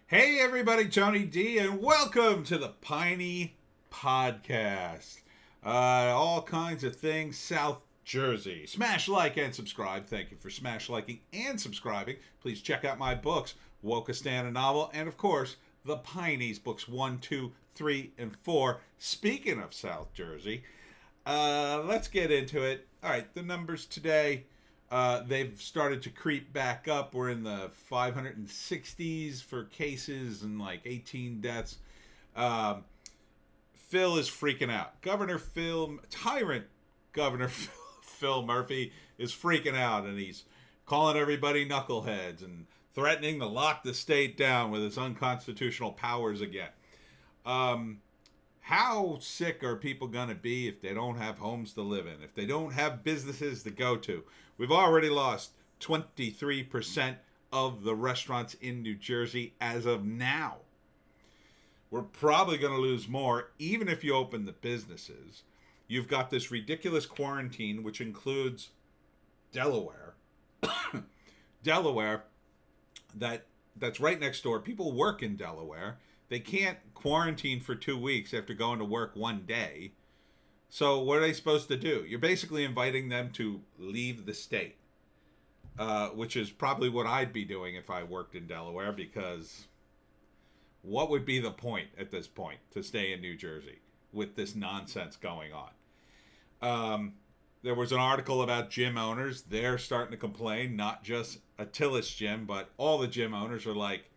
Hey everybody, Tony D, and welcome to the Piney Podcast. All kinds of things, South Jersey. Smash like and subscribe. Thank you for smash liking and subscribing. Please check out my books, Wokistan, a novel, and of course, the Pineys, books 1, 2, 3, and 4. Speaking of South Jersey, let's get into it. All right, the numbers today. They've started to creep back up. We're in the 560s for cases and like 18 deaths. Phil is freaking out. Tyrant Governor Phil Murphy is freaking out, and he's calling everybody knuckleheads and threatening to lock the state down with his unconstitutional powers again. How sick are people going to be if they don't have homes to live in, if they don't have businesses to go to? We've already lost 23% of the restaurants in New Jersey as of now. We're probably going to lose more even if you open the businesses. You've got this ridiculous quarantine, which includes Delaware. Delaware, that's right next door. People work in Delaware. They can't quarantine for 2 weeks after going to work one day. So what are they supposed to do? You're basically inviting them to leave the state, which is probably what I'd be doing if I worked in Delaware, because what would be the point at this point to stay in New Jersey with this nonsense going on? There was an article about gym owners. They're starting to complain, not just Attila's gym, but all the gym owners are like,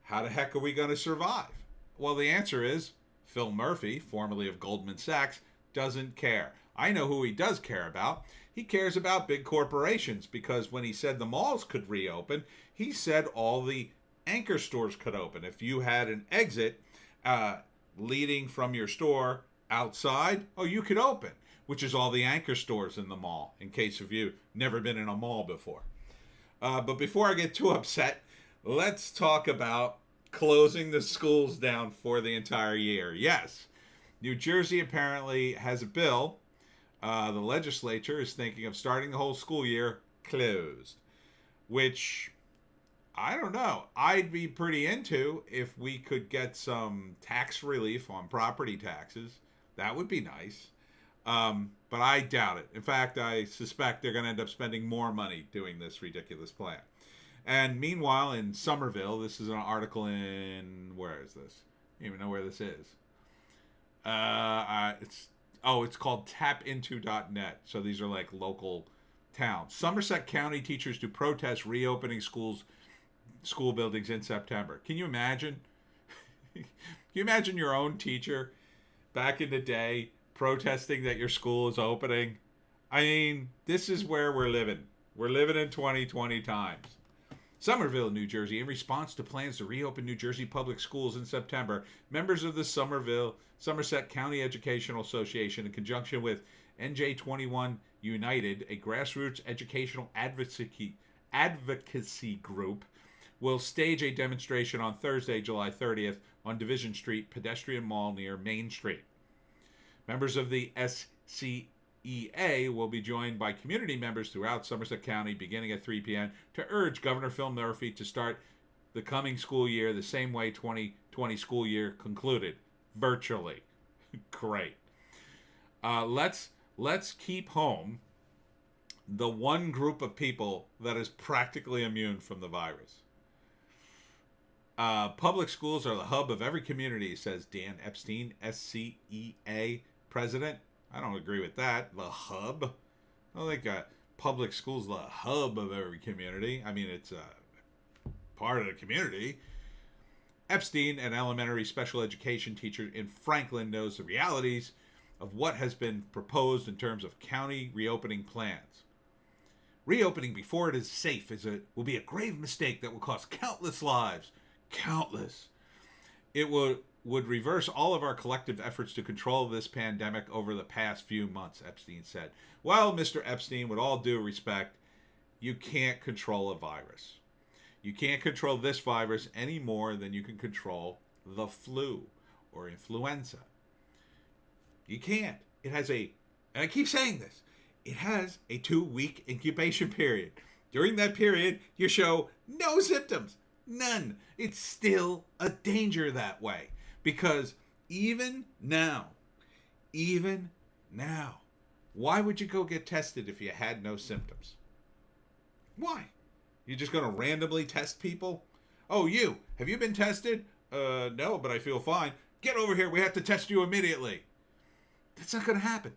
how the heck are we going to survive? Well, the answer is Phil Murphy, formerly of Goldman Sachs, doesn't care. I know who he does care about. He cares about big corporations, because when he said the malls could reopen, he said all the anchor stores could open. If you had an exit leading from your store outside, you could open, which is all the anchor stores in the mall, in case of you never been in a mall before. But before I get too upset, let's talk about closing the schools down for the entire year. Yes, New Jersey apparently has a bill. The legislature is thinking of starting the whole school year closed, which, I don't know, I'd be pretty into if we could get some tax relief on property taxes. That would be nice. But I doubt it. In fact, I suspect they're going to end up spending more money doing this ridiculous plan. And meanwhile, in Somerville, this is an article in, where is this? I don't even know where this is. It's called tapinto.net. So these are like local towns. Somerset County teachers to protest reopening school buildings in September. Can you imagine? Can you imagine your own teacher back in the day protesting that your school is opening? I mean, this is where we're living. We're living in 2020 times. Somerville, New Jersey. In response to plans to reopen New Jersey public schools in September, members of the Somerset County Educational Association, in conjunction with NJ21 United, a grassroots educational advocacy group, will stage a demonstration on Thursday, July 30th, on Division Street, pedestrian mall near Main Street. Members of the SCEA will be joined by community members throughout Somerset County beginning at 3 p.m. to urge Governor Phil Murphy to start the coming school year the same way 2020 school year concluded, virtually. Great. Let's keep home the one group of people that is practically immune from the virus. Public schools are the hub of every community, says Dan Epstein, SCEA president. I don't agree with that. The hub? I don't think public schools are the hub of every community. I mean, it's a part of the community. Epstein, an elementary special education teacher in Franklin, knows the realities of what has been proposed in terms of county reopening plans. Reopening before it is safe will be a grave mistake that will cost countless lives. Countless. It would reverse all of our collective efforts to control this pandemic over the past few months, Epstein said. Well, Mr. Epstein, with all due respect, you can't control a virus. You can't control this virus any more than you can control the flu or influenza. You can't. It has and I keep saying this, it has a 2-week incubation period. During that period, you show no symptoms. None. It's still a danger that way. Because even now, even now, why would you go get tested if you had no symptoms? Why? You're just going to randomly test people? Oh, have you been tested? No, but I feel fine. Get over here. We have to test you immediately. That's not going to happen.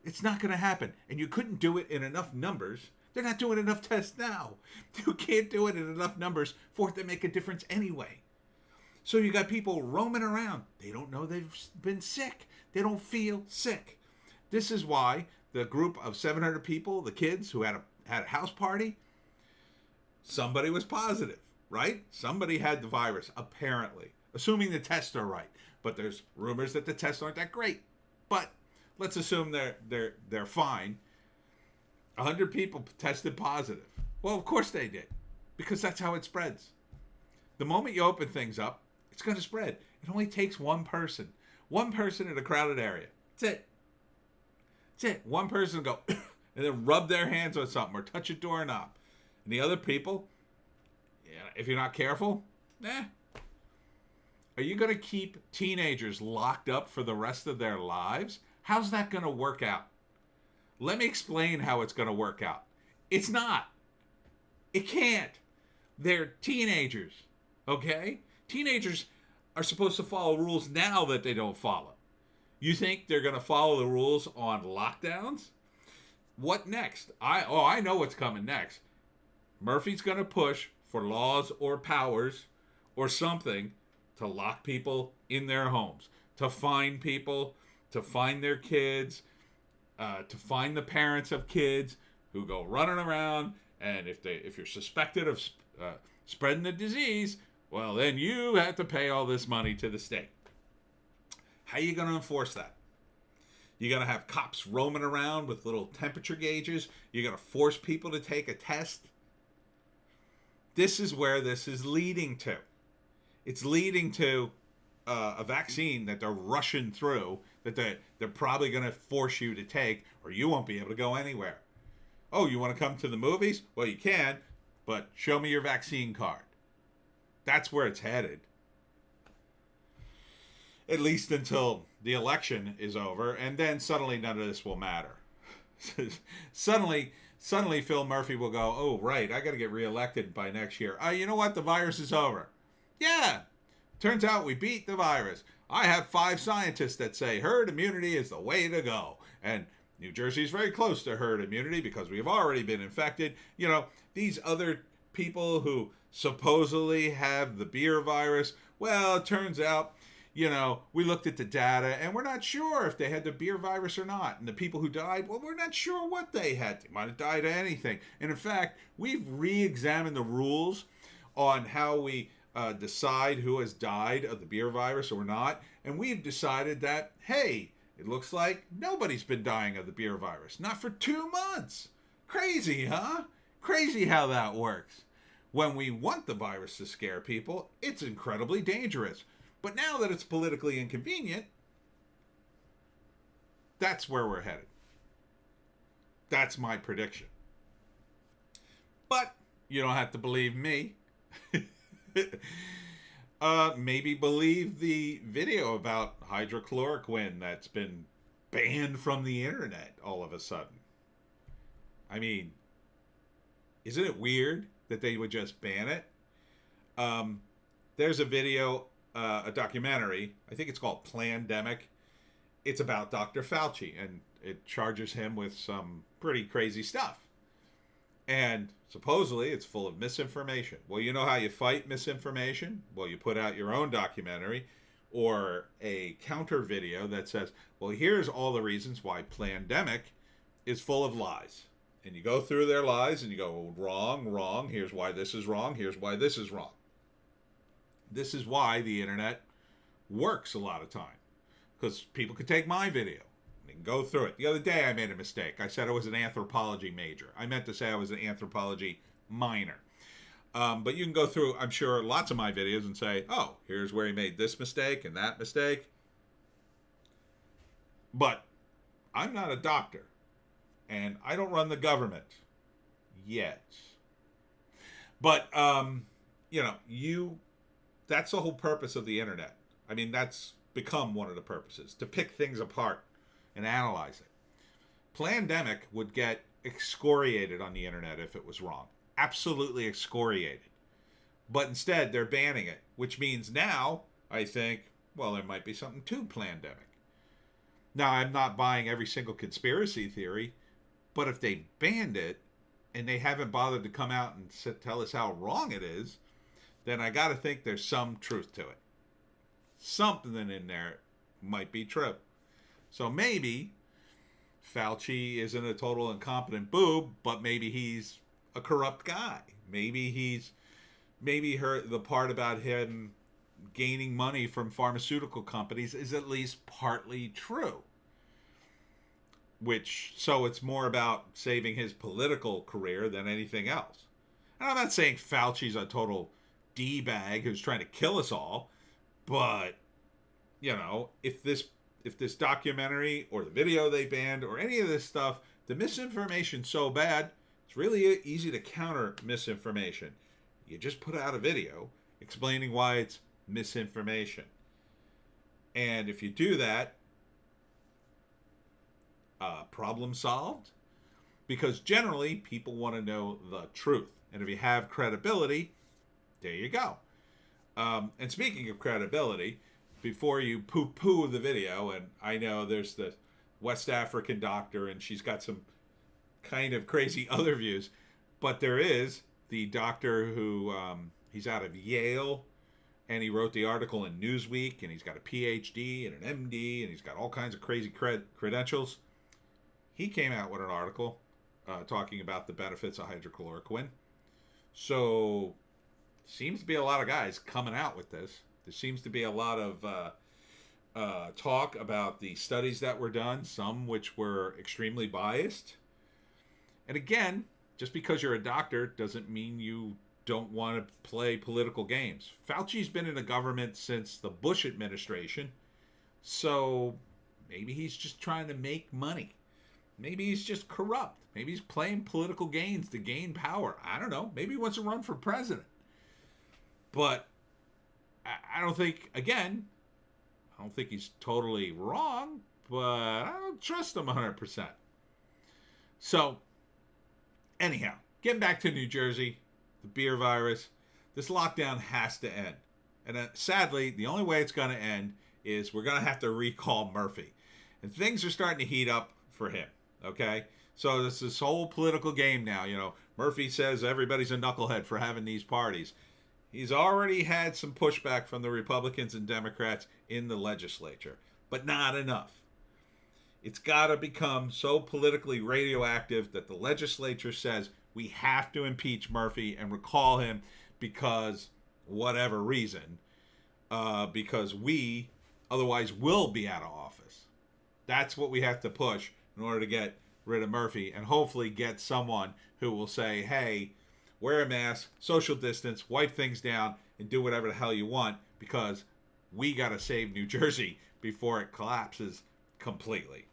It's not going to happen. And you couldn't do it in enough numbers. They're not doing enough tests now. You can't do it in enough numbers for it to make a difference anyway. So you got people roaming around. They don't know they've been sick. They don't feel sick. This is why the group of 700 people, the kids who had a house party, somebody was positive, right? Somebody had the virus, apparently, assuming the tests are right. But there's rumors that the tests aren't that great. But let's assume they're fine. 100 people tested positive. Well, of course they did, because that's how it spreads. The moment you open things up, it's going to spread. It only takes one person in a crowded area. That's it. That's it. One person will go and then rub their hands on something or touch a doorknob. And the other people, if you're not careful, are you going to keep teenagers locked up for the rest of their lives? How's that going to work out? Let me explain how it's going to work out. It's not. It can't. They're teenagers, okay? Teenagers are supposed to follow rules now that they don't follow. You think they're going to follow the rules on lockdowns? What next? I know what's coming next. Murphy's going to push for laws or powers or something to lock people in their homes, to find people, to find their kids, to find the parents of kids who go running around, and if you're suspected of spreading the disease, well, then you have to pay all this money to the state. How are you going to enforce that? You're going to have cops roaming around with little temperature gauges. You're going to force people to take a test. This is where this is leading to. It's leading to a vaccine that they're rushing through, that they're probably going to force you to take, or you won't be able to go anywhere. Oh, you want to come to the movies? Well, you can, but show me your vaccine card. That's where it's headed. At least until the election is over, and then suddenly none of this will matter. Suddenly Phil Murphy will go, oh, right, I got to get reelected by next year. You know what? The virus is over. Yeah, turns out we beat the virus. I have 5 scientists that say herd immunity is the way to go. And New Jersey's very close to herd immunity because we've already been infected. You know, these other people who supposedly have the beer virus, well, it turns out, you know, we looked at the data and we're not sure if they had the beer virus or not. And the people who died, well, we're not sure what they had. They might have died of anything. And in fact, we've re-examined the rules on how we decide who has died of the beer virus or not. And we've decided that, hey, it looks like nobody's been dying of the beer virus. Not for 2 months. Crazy, huh? Crazy how that works. When we want the virus to scare people, it's incredibly dangerous. But now that it's politically inconvenient, that's where we're headed. That's my prediction. But you don't have to believe me. Maybe believe the video about hydrochloroquine that's been banned from the internet all of a sudden. I mean, isn't it weird that they would just ban it? There's a video, a documentary, I think it's called Plandemic. It's about Dr. Fauci, and it charges him with some pretty crazy stuff. And supposedly it's full of misinformation. Well, you know how you fight misinformation? Well, you put out your own documentary or a counter video that says, well, here's all the reasons why Plandemic is full of lies. And you go through their lies and you go, wrong, wrong, here's why this is wrong, here's why this is wrong. This is why the internet works a lot of time. Because people could take my video and go through it. The other day I made a mistake. I said I was an anthropology major. I meant to say I was an anthropology minor. But you can go through, I'm sure, lots of my videos and say, oh, here's where he made this mistake and that mistake. But I'm not a doctor. And I don't run the government. Yet. But, that's the whole purpose of the internet. I mean, that's become one of the purposes, to pick things apart and analyze it. Plandemic would get excoriated on the internet if it was wrong. Absolutely excoriated. But instead, they're banning it, which means now, I think, well, there might be something to Plandemic. Now, I'm not buying every single conspiracy theory, but if they banned it and they haven't bothered to come out and tell us how wrong it is, then I got to think there's some truth to it. Something in there might be true. So maybe Fauci isn't a total incompetent boob, but maybe he's a corrupt guy. Maybe the part about him gaining money from pharmaceutical companies is at least partly true. So it's more about saving his political career than anything else. And I'm not saying Fauci's a total D-bag who's trying to kill us all, but, if this documentary or the video they banned or any of this stuff, the misinformation's so bad, it's really easy to counter misinformation. You just put out a video explaining why it's misinformation. And if you do that, problem solved. Because generally, people want to know the truth. And if you have credibility, there you go. And speaking of credibility, before you poo-poo the video, and I know there's the West African doctor, and she's got some kind of crazy other views, but there is the doctor who, he's out of Yale, and he wrote the article in Newsweek, and he's got a PhD and an MD, and he's got all kinds of crazy credentials. He came out with an article talking about the benefits of hydrochloroquine. So, seems to be a lot of guys coming out with this. There seems to be a lot of talk about the studies that were done, some which were extremely biased. And again, just because you're a doctor doesn't mean you don't want to play political games. Fauci's been in the government since the Bush administration, so maybe he's just trying to make money. Maybe he's just corrupt. Maybe he's playing political games to gain power. I don't know. Maybe he wants to run for president. But I don't think, again, I don't think he's totally wrong, but I don't trust him 100%. So, anyhow, getting back to New Jersey, the beer virus, this lockdown has to end. And sadly, the only way it's going to end is we're going to have to recall Murphy. And things are starting to heat up for him, okay? So it's this whole political game now. Murphy says everybody's a knucklehead for having these parties. He's already had some pushback from the Republicans and Democrats in the legislature, but not enough. It's got to become so politically radioactive that the legislature says we have to impeach Murphy and recall him because whatever reason, because we otherwise will be out of office. That's what we have to push in order to get rid of Murphy and hopefully get someone who will say, hey, wear a mask, social distance, wipe things down, and do whatever the hell you want because we got to save New Jersey before it collapses completely.